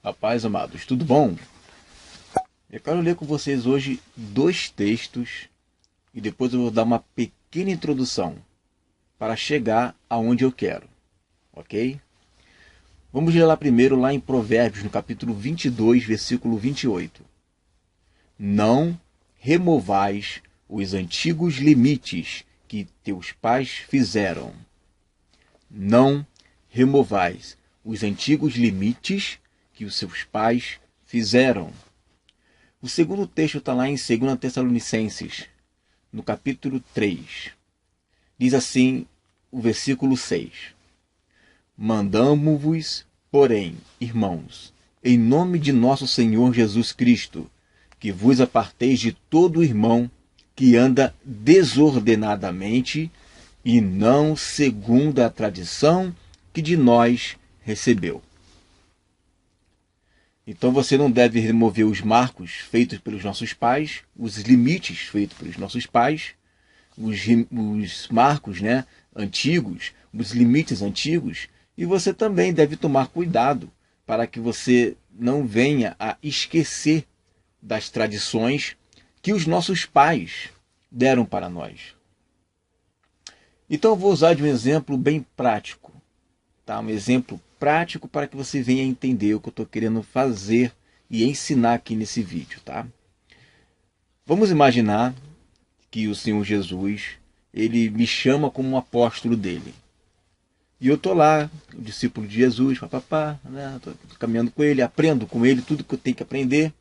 Rapaz, amados, tudo bom? Eu quero ler com vocês hoje dois textos e depois eu vou dar uma pequena introdução para chegar aonde eu quero, ok? Vamos ler lá primeiro, lá em Provérbios, no capítulo 22, versículo 28. Não removais os antigos limites que teus pais fizeram. Não removais os antigos limites que os seus pais fizeram. O segundo texto está lá em 2 Tessalonicenses, no capítulo 3. Diz assim o versículo 6. Mandamo-vos, porém, irmãos, em nome de nosso Senhor Jesus Cristo, que vos aparteis de todo irmão que anda desordenadamente e não segundo a tradição que de nós recebeu. Então você não deve remover os marcos feitos pelos nossos pais, os limites feitos pelos nossos pais, os marcos, antigos, os limites antigos, e você também deve tomar cuidado para que você não venha a esquecer das tradições que os nossos pais deram para nós. Então eu vou usar de um exemplo bem prático, tá? Um exemplo prático para que você venha entender o que eu estou querendo fazer e ensinar aqui nesse vídeo, tá? Vamos imaginar que o Senhor Jesus, ele me chama como um apóstolo dele. E eu estou lá, o discípulo de Jesus, estou caminhando com ele, aprendo com ele tudo que eu tenho que aprender.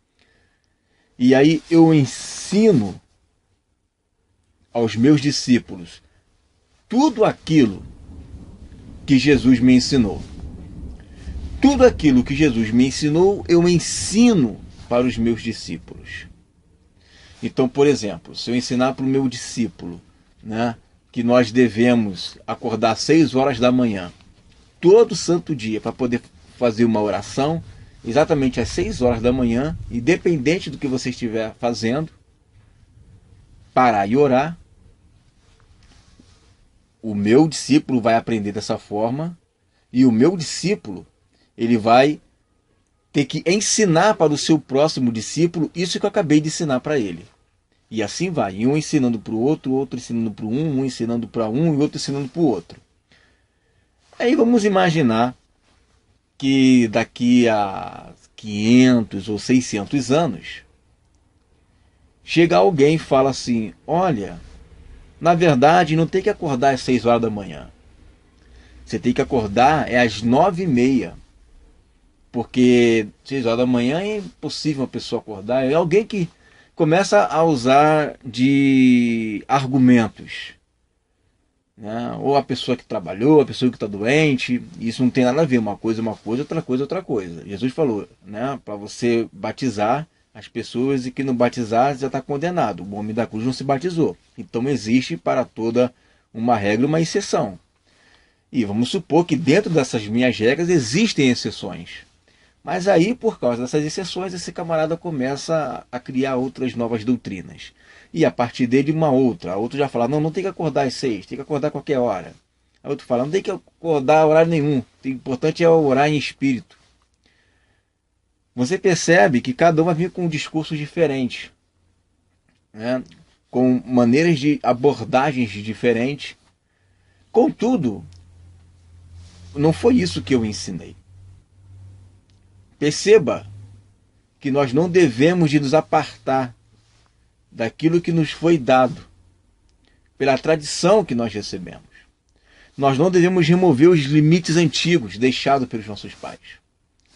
E aí eu ensino aos meus discípulos tudo aquilo que Jesus me ensinou. Tudo aquilo que Jesus me ensinou, eu ensino para os meus discípulos. Então, por exemplo, se eu ensinar para o meu discípulo, que nós devemos acordar às 6 horas da manhã, todo santo dia, para poder fazer uma oração, exatamente às 6 horas da manhã, independente do que você estiver fazendo, parar e orar, o meu discípulo vai aprender dessa forma, e o meu discípulo, ele vai ter que ensinar para o seu próximo discípulo isso que eu acabei de ensinar para ele. E assim vai, um ensinando para o outro ensinando para um ensinando para um e outro ensinando para o outro. Aí vamos imaginar que daqui a 500 ou 600 anos, chega alguém e fala assim, olha, na verdade não tem que acordar às 6 horas da manhã. Você tem que acordar às 9h30. Porque 6 horas da manhã é impossível uma pessoa acordar. É alguém que começa a usar de argumentos. Ou a pessoa que trabalhou, a pessoa que está doente. Isso não tem nada a ver. Uma coisa é uma coisa, outra coisa é outra coisa. Jesus falou, para você batizar as pessoas e que não batizar já está condenado. O homem da cruz não se batizou. Então existe para toda uma regra uma exceção. E vamos supor que dentro dessas minhas regras existem exceções. Mas aí, por causa dessas exceções, esse camarada começa a criar outras novas doutrinas. E a partir dele, uma outra. A outra já fala, não tem que acordar às 6, tem que acordar a qualquer hora. A outra fala, não tem que acordar a horário nenhum. O importante é orar em espírito. Você percebe que cada um vai vir com um discurso diferente. Com maneiras de abordagens diferentes. Contudo, não foi isso que eu ensinei. Perceba que nós não devemos de nos apartar daquilo que nos foi dado, pela tradição que nós recebemos. Nós não devemos remover os limites antigos deixados pelos nossos pais.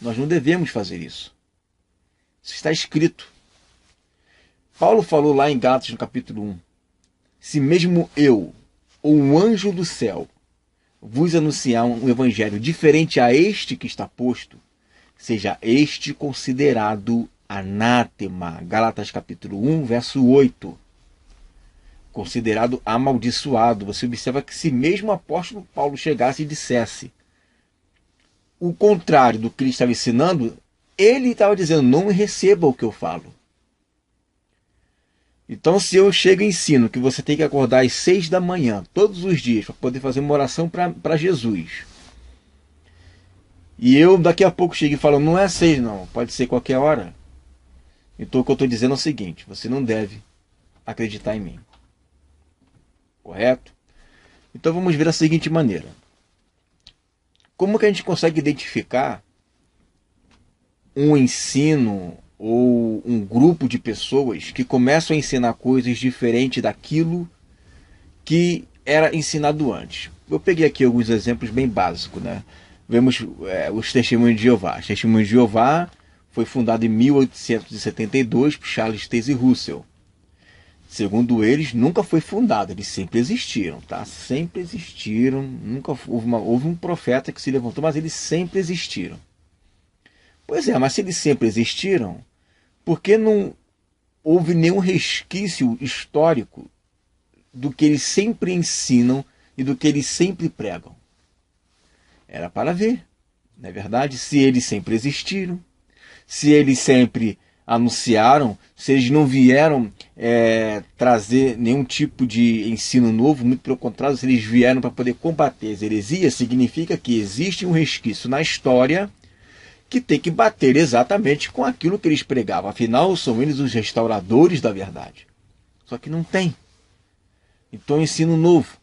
Nós não devemos fazer isso. Isso está escrito. Paulo falou lá em Gálatas, no capítulo 1, se mesmo eu, ou um anjo do céu, vos anunciar um evangelho diferente a este que está posto, seja este considerado anátema. Gálatas capítulo 1, verso 8. Considerado amaldiçoado. Você observa que se mesmo o apóstolo Paulo chegasse e dissesse o contrário do que ele estava ensinando, ele estava dizendo, não receba o que eu falo. Então, se eu chego e ensino que você tem que acordar às 6 da manhã, todos os dias, para poder fazer uma oração para Jesus, E eu daqui a pouco chego e falo, não é 6 não, pode ser qualquer hora. Então o que eu estou dizendo é o seguinte, você não deve acreditar em mim. Correto? Então vamos ver da seguinte maneira. Como que a gente consegue identificar um ensino ou um grupo de pessoas que começam a ensinar coisas diferentes daquilo que era ensinado antes? Eu peguei aqui alguns exemplos bem básicos, né? Vemos os Testemunhos de Jeová. Os Testemunhos de Jeová foi fundado em 1872 por Charles Taze Russell. Segundo eles, nunca foi fundado, eles sempre existiram, tá? Sempre existiram, nunca houve um profeta que se levantou, mas eles sempre existiram. Pois é, mas se eles sempre existiram, por que não houve nenhum resquício histórico do que eles sempre ensinam e do que eles sempre pregam? Era para ver, não é verdade? Se eles sempre existiram, se eles sempre anunciaram, se eles não vieram trazer nenhum tipo de ensino novo, muito pelo contrário, se eles vieram para poder combater as heresias, significa que existe um resquício na história que tem que bater exatamente com aquilo que eles pregavam. Afinal, são eles os restauradores da verdade. Só que não tem. Então, é um ensino novo.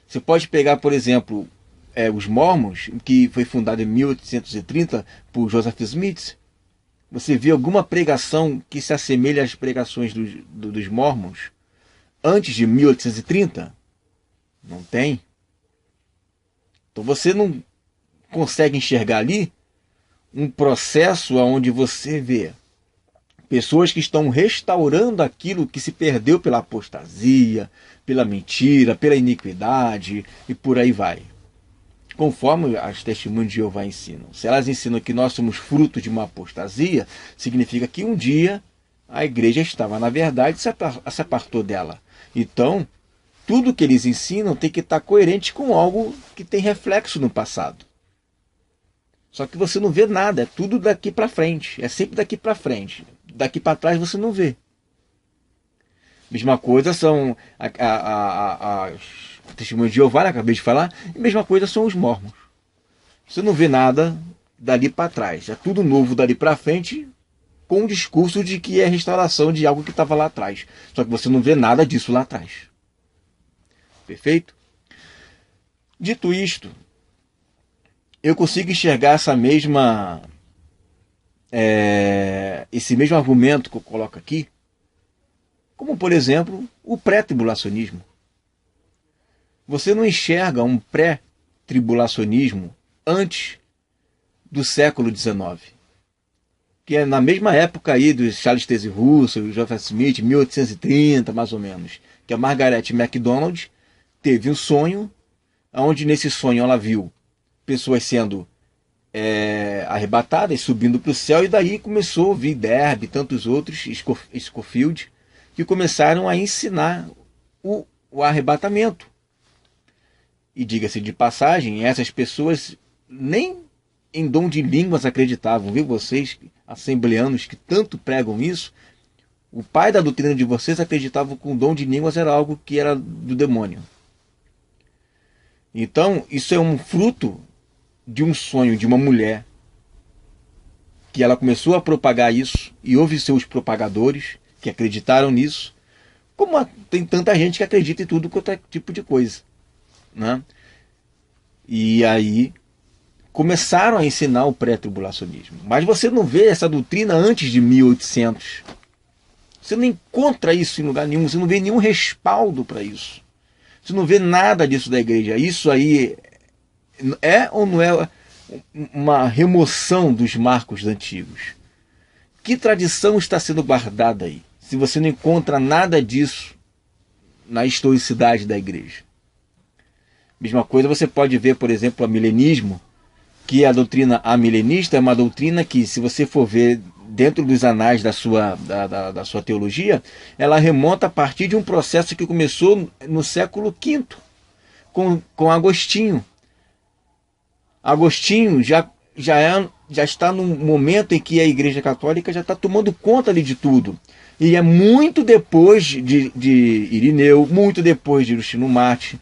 Você pode pegar, por exemplo, os Mormons, que foi fundado em 1830 por Joseph Smith. Você vê alguma pregação que se assemelha às pregações dos Mormons antes de 1830? Não tem. Então você não consegue enxergar ali um processo onde você vê pessoas que estão restaurando aquilo que se perdeu pela apostasia, pela mentira, pela iniquidade e por aí vai. Conforme as Testemunhas de Jeová ensinam. Se elas ensinam que nós somos fruto de uma apostasia, significa que um dia a igreja estava na verdade e se apartou dela. Então, tudo que eles ensinam tem que estar coerente com algo que tem reflexo no passado. Só que você não vê nada, é tudo daqui para frente, é sempre daqui para frente. Daqui para trás você não vê. Mesma coisa são as Testemunhas de Jeová, acabei de falar, e mesma coisa são os Mormons. Você não vê nada dali para trás, é tudo novo dali para frente, com o discurso de que é restauração de algo que estava lá atrás. Só que você não vê nada disso lá atrás. Perfeito? Dito isto, eu consigo enxergar esse mesmo argumento que eu coloco aqui, como, por exemplo, o pré-tribulacionismo. Você não enxerga um pré-tribulacionismo antes do século XIX, que é na mesma época aí do Charles Taze Russell, Joseph Smith, 1830 mais ou menos, que a Margaret MacDonald teve um sonho, onde nesse sonho ela viu pessoas sendo arrebatadas, subindo para o céu, e daí começou a ouvir Derby e tantos outros, Scofield, que começaram a ensinar o arrebatamento. E diga-se de passagem, essas pessoas nem em dom de línguas acreditavam, viu? Vocês, assembleanos que tanto pregam isso, o pai da doutrina de vocês acreditava que o dom de línguas era algo que era do demônio. Então, isso é um fruto de um sonho de uma mulher, que ela começou a propagar isso, e houve seus propagadores que acreditaram nisso, como tem tanta gente que acredita em tudo quanto é tipo de coisa, né? E aí começaram a ensinar o pré-tribulacionismo. Mas você não vê essa doutrina antes de 1800. Você não encontra isso em lugar nenhum, você não vê nenhum respaldo para isso. Você não vê nada disso da igreja. Isso aí é ou não é uma remoção dos marcos antigos? Que tradição está sendo guardada aí, se você não encontra nada disso na historicidade da igreja? Mesma coisa você pode ver, por exemplo, o milenismo, que a doutrina amilenista é uma doutrina que, se você for ver dentro dos anais da sua teologia, ela remonta a partir de um processo que começou no século V, com Agostinho. Agostinho já está num momento em que a Igreja Católica já está tomando conta ali de tudo. E é muito depois de Irineu, muito depois de Justino Marte.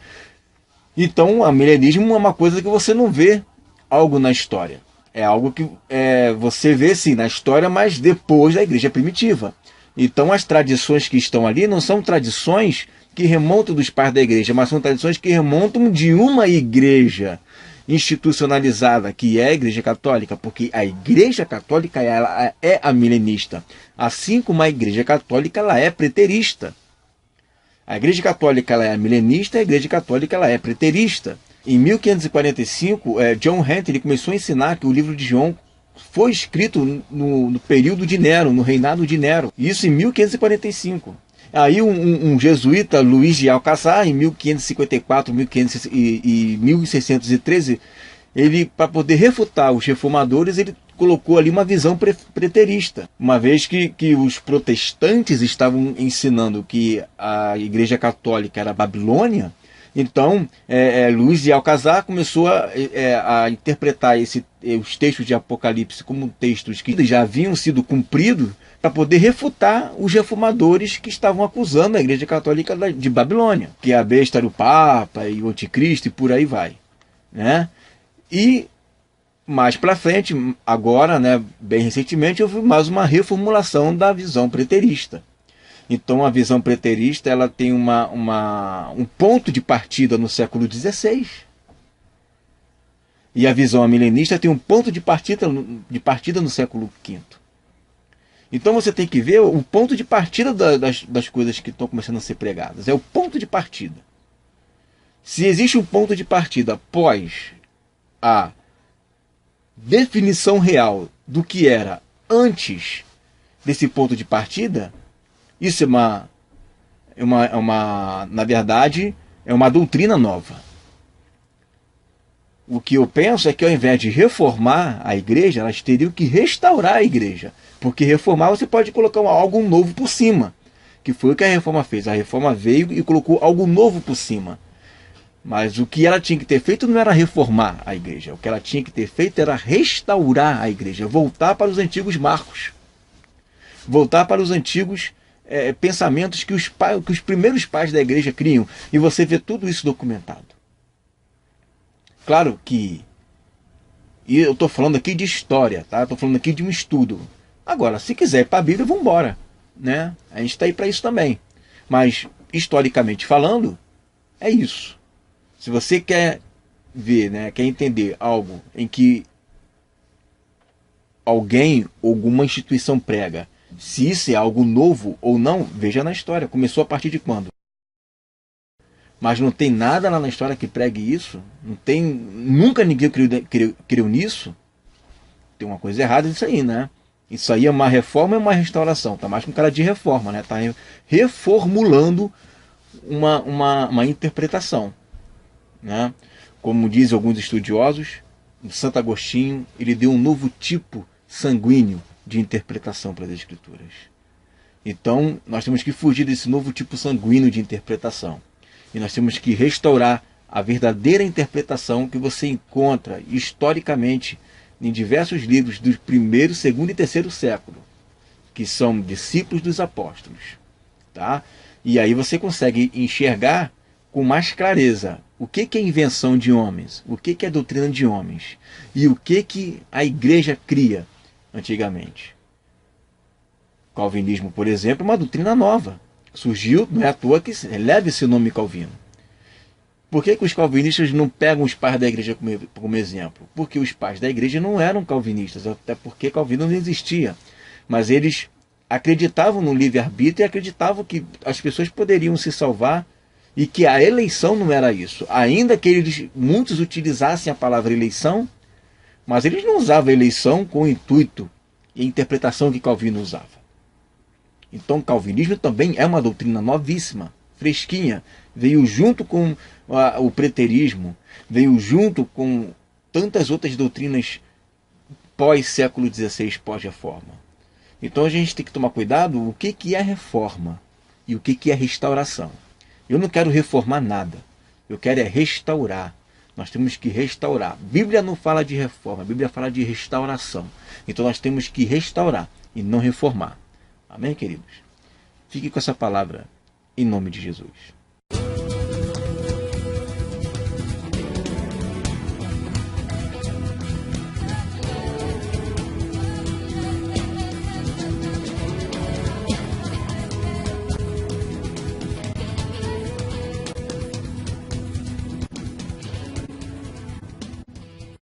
Então, o milenismo é uma coisa que você não vê algo na história. É algo que você vê sim na história, mas depois da igreja primitiva. Então as tradições que estão ali não são tradições que remontam dos pais da igreja, mas são tradições que remontam de uma igreja institucionalizada, que é a Igreja Católica, porque a Igreja Católica ela é a milenista, assim como a Igreja Católica ela é preterista. A Igreja Católica ela é milenista, a Igreja Católica ela é preterista. Em 1545, John Hunter ele começou a ensinar que o livro de João foi escrito no período de Nero, no reinado de Nero. Isso em 1545. Aí um jesuíta, Luís de Alcazar, em 1554 e 1613, ele, para poder refutar os reformadores, ele colocou ali uma visão preterista. Uma vez que os protestantes estavam ensinando que a Igreja Católica era a Babilônia, então Luís de Alcazar começou a interpretar os textos de Apocalipse como textos que já haviam sido cumpridos, para poder refutar os reformadores que estavam acusando a Igreja Católica de Babilônia, que a besta era o Papa e o Anticristo e por aí vai, né? E mais para frente, agora, né, bem recentemente, houve mais uma reformulação da visão preterista. Então a visão preterista ela tem um ponto de partida no século XVI. E a visão milenista tem um ponto de partida no século V. Então você tem que ver o ponto de partida das coisas que estão começando a ser pregadas. É o ponto de partida. Se existe um ponto de partida após a definição real do que era antes desse ponto de partida, isso na verdade, é uma doutrina nova. O que eu penso é que ao invés de reformar a igreja, elas teriam que restaurar a igreja. Porque reformar você pode colocar algo novo por cima. Que foi o que a reforma fez. A reforma veio e colocou algo novo por cima. Mas o que ela tinha que ter feito não era reformar a igreja. O que ela tinha que ter feito era restaurar a igreja. Voltar para os antigos marcos. Voltar para os antigos pensamentos que os primeiros pais da igreja criam. E você vê tudo isso documentado. Claro que eu estou falando aqui de história, tá? Estou falando aqui de um estudo. Agora, se quiser ir para a Bíblia, vamos embora, né? A gente está aí para isso também. Mas, historicamente falando, é isso. Se você quer ver, né, quer entender algo em que alguém, alguma instituição prega, se isso é algo novo ou não, veja na história. Começou a partir de quando? Mas não tem nada lá na história que pregue isso. Não tem, nunca ninguém criou nisso. Tem uma coisa errada nisso aí, né? Isso aí é uma reforma ou uma restauração? Tá mais com cara de reforma, né? Tá reformulando uma interpretação, né? Como dizem alguns estudiosos, o Santo Agostinho ele deu um novo tipo sanguíneo de interpretação para as Escrituras. Então, nós temos que fugir desse novo tipo sanguíneo de interpretação. E nós temos que restaurar a verdadeira interpretação que você encontra historicamente em diversos livros do primeiro, segundo e terceiro século, que são discípulos dos apóstolos. Tá? E aí você consegue enxergar com mais clareza o que é invenção de homens, o que é doutrina de homens e o que a igreja cria antigamente. O calvinismo, por exemplo, é uma doutrina nova. Surgiu, não é à toa que leva esse nome Calvino. Por que os calvinistas não pegam os pais da igreja como exemplo? Porque os pais da igreja não eram calvinistas, até porque Calvino não existia. Mas eles acreditavam no livre-arbítrio e acreditavam que as pessoas poderiam se salvar e que a eleição não era isso. Ainda que muitos utilizassem a palavra eleição, mas eles não usavam a eleição com o intuito e a interpretação que Calvino usava. Então o calvinismo também é uma doutrina novíssima, fresquinha, veio junto com o preterismo, veio junto com tantas outras doutrinas pós-século XVI, pós-reforma. Então a gente tem que tomar cuidado o que é reforma e o que é restauração. Eu não quero reformar nada, eu quero restaurar. Nós temos que restaurar. A Bíblia não fala de reforma, a Bíblia fala de restauração. Então nós temos que restaurar e não reformar. Amém, queridos? Fique com essa palavra em nome de Jesus.